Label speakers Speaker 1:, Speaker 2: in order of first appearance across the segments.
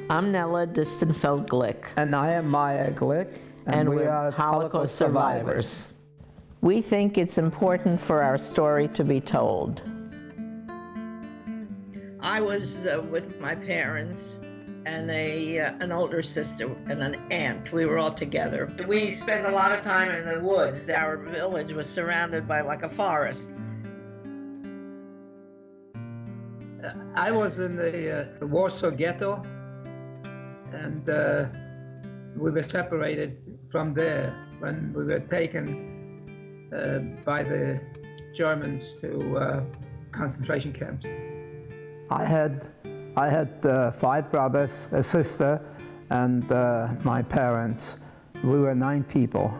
Speaker 1: I'm Nella Distenfeld-Glick.
Speaker 2: And I am Maya Glick.
Speaker 1: And we are Holocaust survivors. We think it's important for our story to be told. I was with my parents and an older sister and an aunt. We were all together. We spent a lot of time in the woods. Our village was surrounded by like a forest.
Speaker 2: I was in the Warsaw Ghetto, and we were separated from there when we were taken by the Germans to concentration camps. I had 5 brothers, a sister, and my parents. We were 9 people,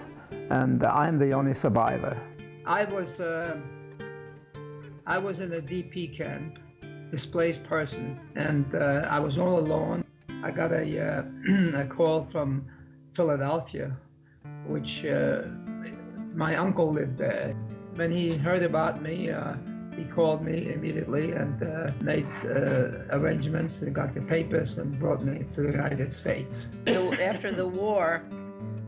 Speaker 2: and I'm the only survivor. I was in a DP camp, displaced person, and I was all alone. I got a call from Philadelphia, which my uncle lived there. When he heard about me, he called me immediately and made arrangements and got the papers and brought me to the United States.
Speaker 1: So after the war,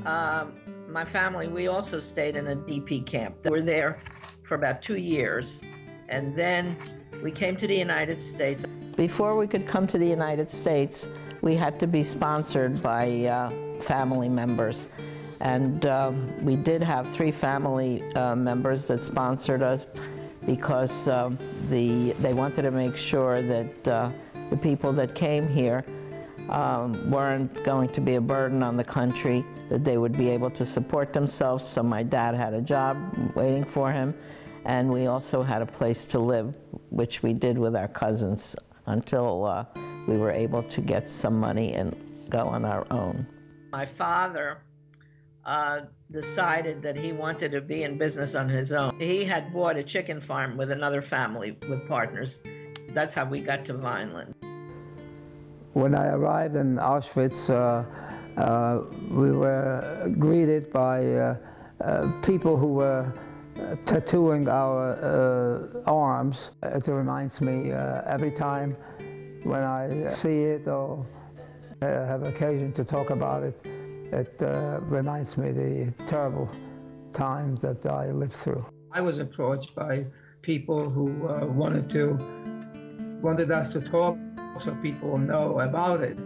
Speaker 1: my family, we also stayed in a DP camp. We were there for about 2 years, and then we came to the United States. Before we could come to the United States, we had to be sponsored by family members. And we did have 3 family members that sponsored us because they wanted to make sure that the people that came here weren't going to be a burden on the country, that they would be able to support themselves. So my dad had a job waiting for him, and we also had a place to live, which we did with our cousins until we were able to get some money and go on our own. My father decided that he wanted to be in business on his own. He had bought a chicken farm with another family, with partners. That's how we got to Vineland.
Speaker 2: When I arrived in Auschwitz, we were greeted by people who were tattooing our arms. It reminds me every time when I see it or have occasion to talk about it, it reminds me the terrible times that I lived through. I was approached by people who wanted us to talk so people know about it,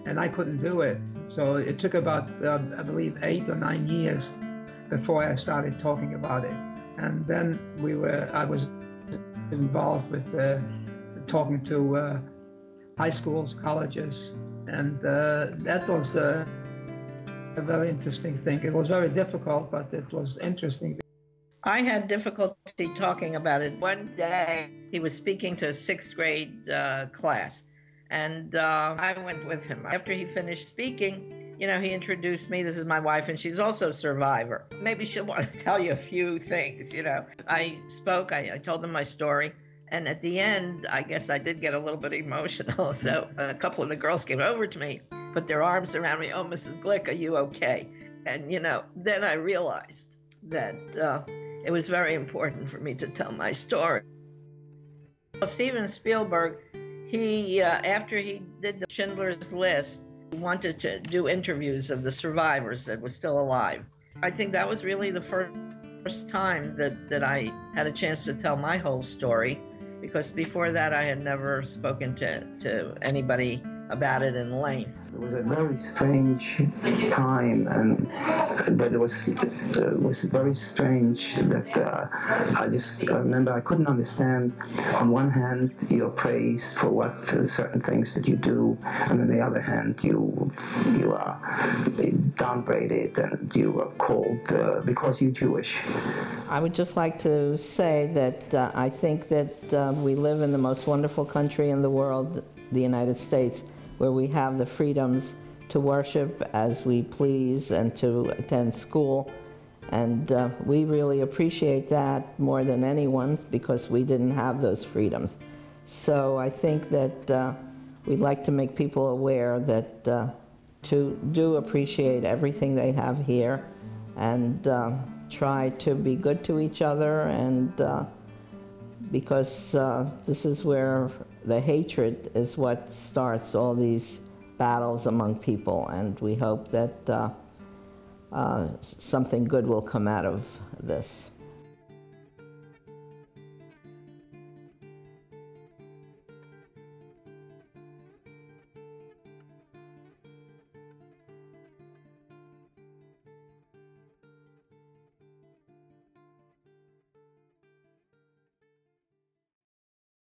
Speaker 2: and I couldn't do it. So it took about, I believe, 8 or 9 years before I started talking about it. And then I was involved with talking to high schools, colleges, and that was a very interesting thing. It was very difficult, but it was interesting.
Speaker 1: I had difficulty talking about it. One day, he was speaking to a 6th grade class, and I went with him. After he finished speaking, you know, he introduced me. This is my wife, and she's also a survivor. Maybe she'll want to tell you a few things, you know. I spoke, I told him my story, and at the end, I guess I did get a little bit emotional. So a couple of the girls came over to me, put their arms around me. "Oh, Mrs. Glick, are you okay?" And, you know, then I realized that it was very important for me to tell my story. Well, Steven Spielberg, he, after he did the Schindler's List, he wanted to do interviews of the survivors that were still alive. I think that was really the first time that I had a chance to tell my whole story, because before that I had never spoken to anybody about it in length.
Speaker 3: It was a very strange time, and but it was very strange that I remember I couldn't understand. On one hand, you're praised for what certain things that you do, and on the other hand, you are downgraded and you are called because you're Jewish.
Speaker 1: I would just like to say that I think that we live in the most wonderful country in the world, the United States, where we have the freedoms to worship as we please and to attend school. And we really appreciate that more than anyone, because we didn't have those freedoms. So I think that we'd like to make people aware that to do appreciate everything they have here, and try to be good to each other, and because this is where the hatred is what starts all these battles among people, and we hope that something good will come out of this.